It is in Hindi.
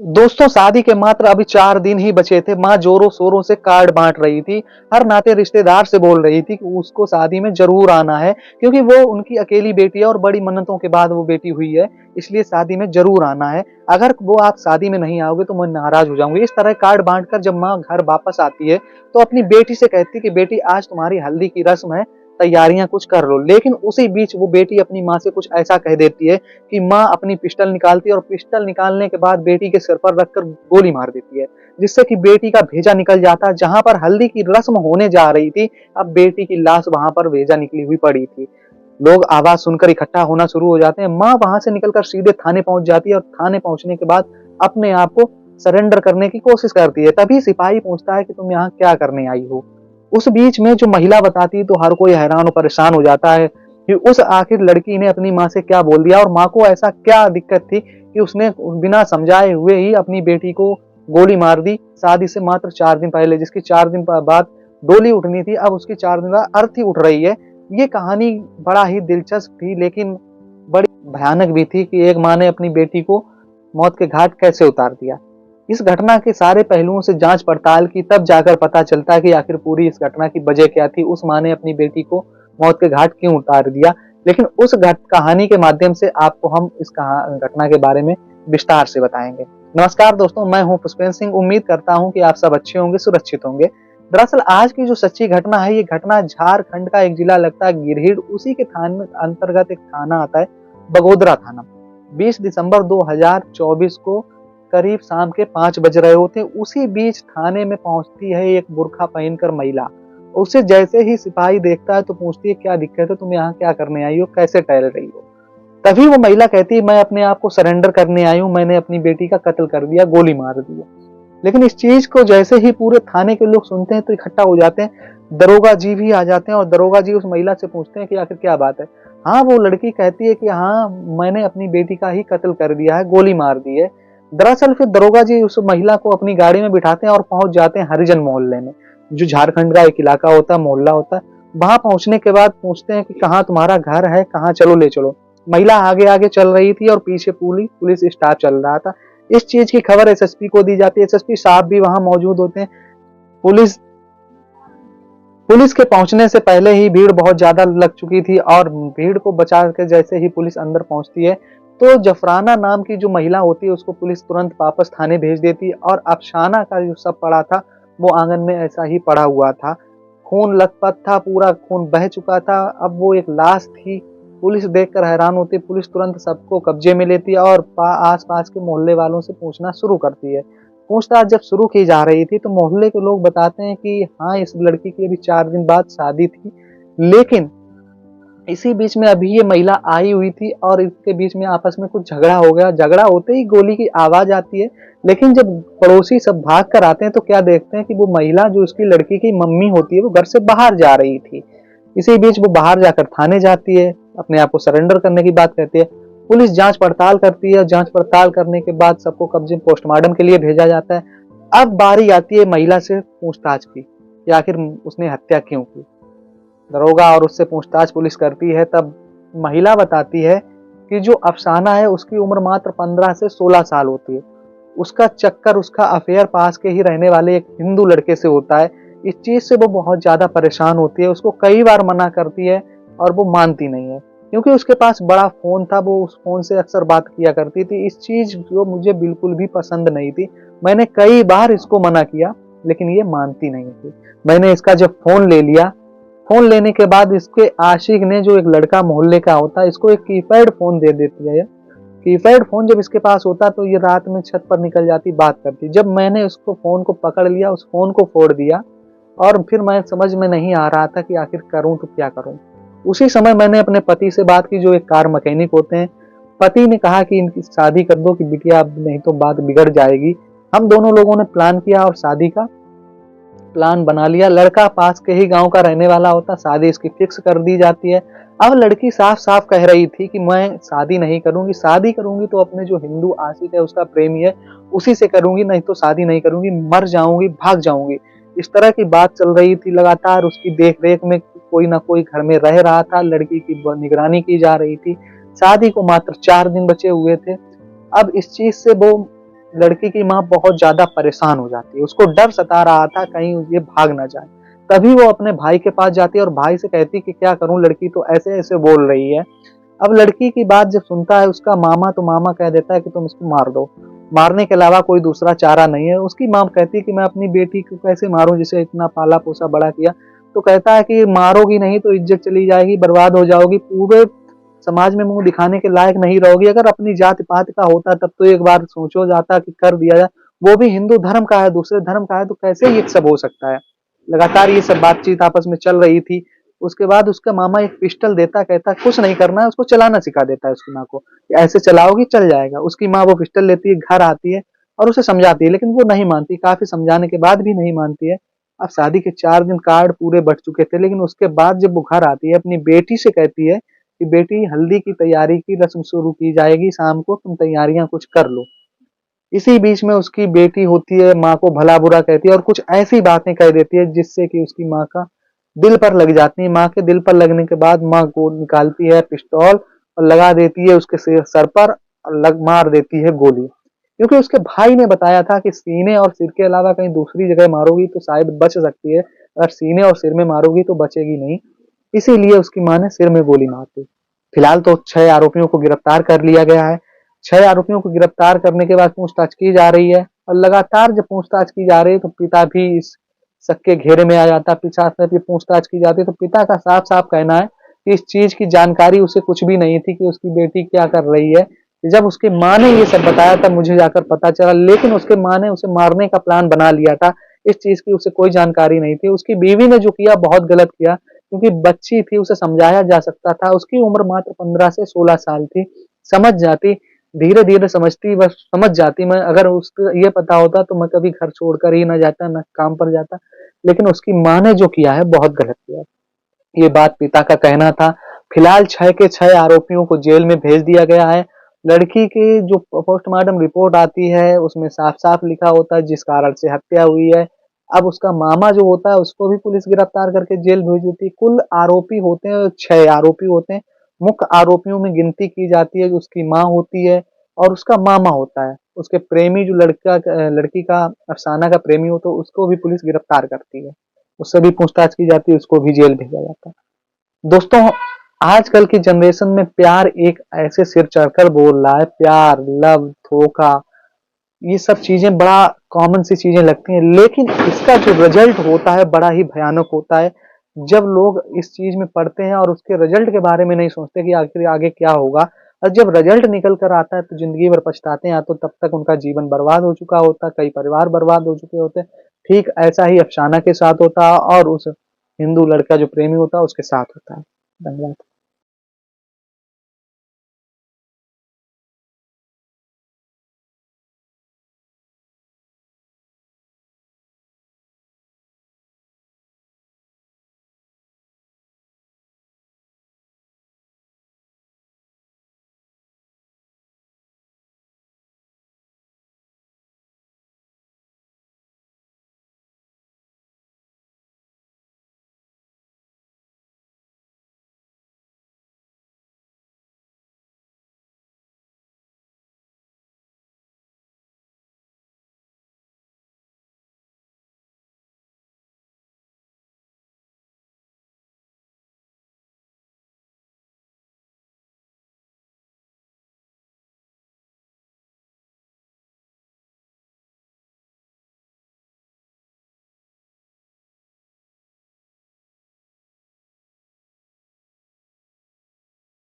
दोस्तों, शादी के मात्र अभी 4 दिन ही बचे थे। माँ जोरों शोरों से कार्ड बांट रही थी। हर नाते रिश्तेदार से बोल रही थी कि उसको शादी में जरूर आना है, क्योंकि वो उनकी अकेली बेटी है और बड़ी मन्नतों के बाद वो बेटी हुई है, इसलिए शादी में जरूर आना है। अगर वो आप शादी में नहीं आओगे तो मैं नाराज हो जाऊंगी। इस तरह कार्ड बांटकर जब माँ घर वापस आती है तो अपनी बेटी से कहती कि बेटी, आज तुम्हारी हल्दी की रस्म है, तैयारियां कुछ कर लो। लेकिन उसी बीच वो बेटी अपनी माँ से कुछ ऐसा कह देती है कि माँ अपनी पिस्टल निकालती है और पिस्टल निकालने के बाद बेटी के सिर पर रखकर गोली मार देती है, जिससे कि बेटी का भेजा निकल जाता है। जहां पर हल्दी की रस्म होने जा रही थी, अब बेटी की लाश वहां पर भेजा निकली हुई पड़ी थी। लोग आवाज सुनकर इकट्ठा होना शुरू हो जाते हैं। माँ वहां से निकलकर सीधे थाने पहुंच जाती है और थाने पहुंचने के बाद अपने आप को सरेंडर करने की कोशिश करती है। तभी सिपाही पूछता है कि तुम यहाँ क्या करने आई हो। उस बीच में जो महिला बताती है तो हर कोई हैरान और परेशान हो जाता है कि उस आखिर लड़की ने अपनी माँ से क्या बोल दिया और माँ को ऐसा क्या दिक्कत थी कि उसने बिना समझाए हुए ही अपनी बेटी को गोली मार दी। शादी से मात्र 4 दिन पहले, जिसकी 4 दिन बाद डोली उठनी थी, अब उसकी 4 दिन बाद अर्थी उठ रही है। ये कहानी बड़ा ही दिलचस्प थी, लेकिन बड़ी भयानक भी थी कि एक माँ ने अपनी बेटी को मौत के घाट कैसे उतार दिया। इस घटना के सारे पहलुओं से जांच पड़ताल की, तब जाकर पता चलता है कि आखिर पूरी इस घटना की वजह क्या थी। उस माँ ने अपनी बेटी को मौत के घाट क्यों उतार दिया। लेकिन उस कहानी के माध्यम से आपको हम इस घटना के बारे में विस्तार से बताएंगे। नमस्कार दोस्तों, मैं हूं पुष्पेंद्र सिंह। उम्मीद करता हूं कि आप सब अच्छे होंगे, सुरक्षित होंगे। दरअसल आज की जो सच्ची घटना है, ये घटना झारखंड का एक जिला लगता है गिरहिड, उसी के थाने अंतर्गत एक थाना आता है, बगोदरा थाना। 20 दिसंबर 2024 को करीब शाम के 5 बज रहे होते, उसी बीच थाने में पहुंचती है एक बुर्का पहनकर महिला। उसे जैसे ही सिपाही देखता है तो पूछती है, क्या दिक्कत है, तुम यहाँ क्या करने आई हो, कैसे टहल रही हो। तभी वो महिला कहती है, मैं अपने आप को सरेंडर करने आई हूँ, मैंने अपनी बेटी का कत्ल कर दिया, गोली मार दी। लेकिन इस चीज को जैसे ही पूरे थाने के लोग सुनते हैं तो इकट्ठा हो जाते हैं। दरोगा जी भी आ जाते हैं और दरोगा जी उस महिला से पूछते हैं कि आखिर क्या बात है। हाँ, वो लड़की कहती है कि हाँ, मैंने अपनी बेटी का ही कत्ल कर दिया है, गोली मार दी है। दरअसल फिर दरोगा जी उस महिला को अपनी गाड़ी में बिठाते हैं और पहुंच जाते हैं हरिजन मोहल्ले में, जो झारखंड का एक इलाका होता है, मोहल्ला होता है। वहां पहुंचने के बाद पूछते हैं कि कहाँ तुम्हारा घर है, कहाँ, चलो ले चलो। महिला आगे आगे चल रही थी और पीछे पुलिस स्टाफ चल रहा था। इस चीज की खबर एसएसपी को दी जाती है। एसएसपी साहब भी वहां मौजूद होते हैं। पुलिस पुलिस के पहुंचने से पहले ही भीड़ बहुत ज्यादा लग चुकी थी और भीड़ को बचा के जैसे ही पुलिस अंदर पहुंचती है तो जफराना नाम की जो महिला होती है उसको पुलिस तुरंत वापस थाने भेज देती है। और अफसाना का जो सब पड़ा था वो आंगन में ऐसा ही पड़ा हुआ था, खून लथपथ था, पूरा खून बह चुका था। अब वो एक लाश थी। पुलिस देखकर हैरान होती है। पुलिस तुरंत सबको कब्जे में लेती है और आस पास के मोहल्ले वालों से पूछना शुरू करती है। पूछताछ जब शुरू की जा रही थी तो मोहल्ले के लोग बताते हैं कि हाँ, इस लड़की की अभी 4 दिन बाद शादी थी, लेकिन इसी बीच में अभी ये महिला आई हुई थी और इसके बीच में आपस में कुछ झगड़ा हो गया। झगड़ा होते ही गोली की आवाज आती है। लेकिन जब पड़ोसी सब भाग कर आते हैं तो क्या देखते हैं कि वो महिला जो उसकी लड़की की मम्मी होती है वो घर से बाहर जा रही थी। इसी बीच वो बाहर जाकर थाने जाती है, अपने आप को सरेंडर करने की बात कहती है। पुलिस जांच पड़ताल करती है और जांच पड़ताल करने के बाद सबको कब्जे पोस्टमार्टम के लिए भेजा जाता है। अब बारी आती है महिला से पूछताछ की कि आखिर उसने हत्या क्यों की। दरोगा और उससे पूछताछ पुलिस करती है। तब महिला बताती है कि जो अफसाना है उसकी उम्र मात्र 15 से 16 साल होती है। उसका चक्कर, उसका अफेयर पास के ही रहने वाले एक हिंदू लड़के से होता है। इस चीज से वो बहुत ज्यादा परेशान होती है। उसको कई बार मना करती है और वो मानती नहीं है, क्योंकि उसके पास बड़ा फोन था, वो उस फोन से अक्सर बात किया करती थी। इस चीज जो मुझे बिल्कुल भी पसंद नहीं थी। मैंने कई बार इसको मना किया लेकिन ये मानती नहीं थी। मैंने इसका जब फोन ले लिया, फोन लेने के बाद इसके आशिक ने, जो एक लड़का मोहल्ले का होता है, इसको एक कीपैड फोन दे देती है। कीपैड फोन जब इसके पास होता तो ये रात में छत पर निकल जाती, बात करती। जब मैंने उसको फोन को पकड़ लिया, उस फोन को फोड़ दिया और फिर मैं समझ में नहीं आ रहा था कि आखिर करूं तो क्या करूं। उसी समय मैंने अपने पति से बात की, जो एक कार मैकेनिक होते हैं। पति ने कहा कि इनकी शादी कर दो कि बिटिया, अब नहीं तो बात बिगड़ जाएगी। हम दोनों लोगों ने प्लान किया और शादी का प्लान बना लिया। लड़का पास के ही गांव का रहने वाला होता, शादी इसकी फिक्स कर दी जाती है। अब लड़की साफ साफ कह रही थी कि मैं शादी नहीं करूंगी, शादी करूंगी तो अपने जो हिंदू आशिक है, उसका प्रेमी है, उसी से करूंगी, नहीं तो शादी नहीं करूंगी, मर जाऊंगी, भाग जाऊंगी। इस तरह की बात चल रही थी। लगातार उसकी देख रेख में कोई ना कोई घर में रह रहा था, लड़की की निगरानी की जा रही थी। शादी को मात्र 4 दिन बचे हुए थे। अब इस चीज से वो लड़की की माँ बहुत ज्यादा परेशान हो जाती है, उसको डर सता रहा था कहीं ये भाग ना जाए। तभी वो अपने भाई के पास जाती है और भाई से कहती है कि क्या करूं, लड़की तो ऐसे ऐसे बोल रही है। अब लड़की की बात जब सुनता है उसका मामा, तो मामा कह देता है कि तुम इसको मार दो, मारने के अलावा कोई दूसरा चारा नहीं है। उसकी माँ कहती है कि मैं अपनी बेटी को कैसे मारूं जिसे इतना पाला पोसा बड़ा किया। तो कहता है कि मारोगी नहीं तो इज्जत चली जाएगी, बर्बाद हो जाओगी, पूरे समाज में मुंह दिखाने के लायक नहीं रहोगी। अगर अपनी जाति पात का होता तब तो एक बार सोचो जाता कि कर दिया जाए, वो भी हिंदू धर्म का है, दूसरे धर्म का है, तो कैसे ये सब हो सकता है। लगातार ये सब बातचीत आपस में चल रही थी। उसके बाद उसका मामा एक पिस्टल देता, कहता कुछ नहीं करना है, उसको चलाना सिखा देता है उसकी माँ को, ऐसे चलाओगी चल जाएगा। उसकी माँ वो पिस्टल लेती है, घर आती है और उसे समझाती है, लेकिन वो नहीं मानती, काफी समझाने के बाद भी नहीं मानती है। अब शादी के 4 दिन कार्ड पूरे बट चुके थे, लेकिन उसके बाद जब वो घर आती है अपनी बेटी से कहती है कि बेटी हल्दी की तैयारी की रस्म शुरू की जाएगी शाम को, तुम तैयारियां कुछ कर लो। इसी बीच में उसकी बेटी होती है, माँ को भला बुरा कहती है और कुछ ऐसी बातें कह देती है जिससे कि उसकी माँ का दिल पर लग जाती है। माँ के दिल पर लगने के बाद माँ को निकालती है पिस्तौल और लगा देती है उसके सर पर और मार देती है गोली। क्योंकि उसके भाई ने बताया था कि सीने और सिर के अलावा कहीं दूसरी जगह मारोगी तो शायद बच सकती है, अगर सीने और सिर में मारोगी तो बचेगी नहीं। इसीलिए उसकी माँ ने सिर में गोली मार दी। फिलहाल तो 6 आरोपियों को गिरफ्तार कर लिया गया है। 6 आरोपियों को गिरफ्तार करने के बाद पूछताछ की जा रही है और लगातार जब पूछताछ की जा रही है तो पिता भी इस शक के घेरे में आ जाता है। पिता से भी पूछताछ की जाती है तो पिता का साफ साफ कहना है कि इस चीज की जानकारी उसे कुछ भी नहीं थी कि उसकी बेटी क्या कर रही है। जब उसकी माँ ने ये सब बताया तब मुझे जाकर पता चला, लेकिन उसके माँ ने उसे मारने का प्लान बना लिया था। इस चीज की उसे कोई जानकारी नहीं थी। उसकी बीवी ने जो किया बहुत गलत किया, क्योंकि बच्ची थी, उसे समझाया जा सकता था। उसकी उम्र मात्र 15 से 16 साल थी, समझ जाती, धीरे धीरे समझती, बस समझ जाती। मैं अगर उसको ये पता होता तो मैं कभी घर छोड़कर ही ना जाता, ना काम पर जाता। लेकिन उसकी माँ ने जो किया है बहुत गलत किया। ये बात पिता का कहना था। फिलहाल 6 के 6 आरोपियों को जेल में भेज दिया गया है। लड़की की जो पोस्टमार्टम रिपोर्ट आती है उसमें साफ साफ लिखा होता है जिस कारण से हत्या हुई है। अब उसका मामा जो होता है उसको भी पुलिस गिरफ्तार करके जेल भेज देती है। कुल आरोपी होते हैं 6 आरोपी होते हैं। मुख्य आरोपियों में गिनती की जाती है, उसकी माँ होती है और उसका मामा होता है। उसके प्रेमी जो लड़की का अफसाना का प्रेमी हो, तो उसको भी पुलिस गिरफ्तार करती है, उससे भी पूछताछ की जाती है, उसको भी जेल भेजा जाता है। दोस्तों, आजकल की जनरेशन में प्यार एक ऐसे सिर चढ़कर बोल रहा है, प्यार, लव, धोखा, ये सब चीजें बड़ा कॉमन सी चीजें लगती हैं, लेकिन इसका जो रिजल्ट होता है बड़ा ही भयानक होता है। जब लोग इस चीज में पढ़ते हैं और उसके रिजल्ट के बारे में नहीं सोचते कि आखिर आगे क्या होगा, और जब रिजल्ट निकल कर आता है तो जिंदगी भर पछताते हैं। या तो तब तक उनका जीवन बर्बाद हो चुका होता, कई परिवार बर्बाद हो चुके होते। ठीक ऐसा ही अफसाना के साथ होता और उस हिंदू लड़का जो प्रेमी होता है उसके साथ होता है। धन्यवाद।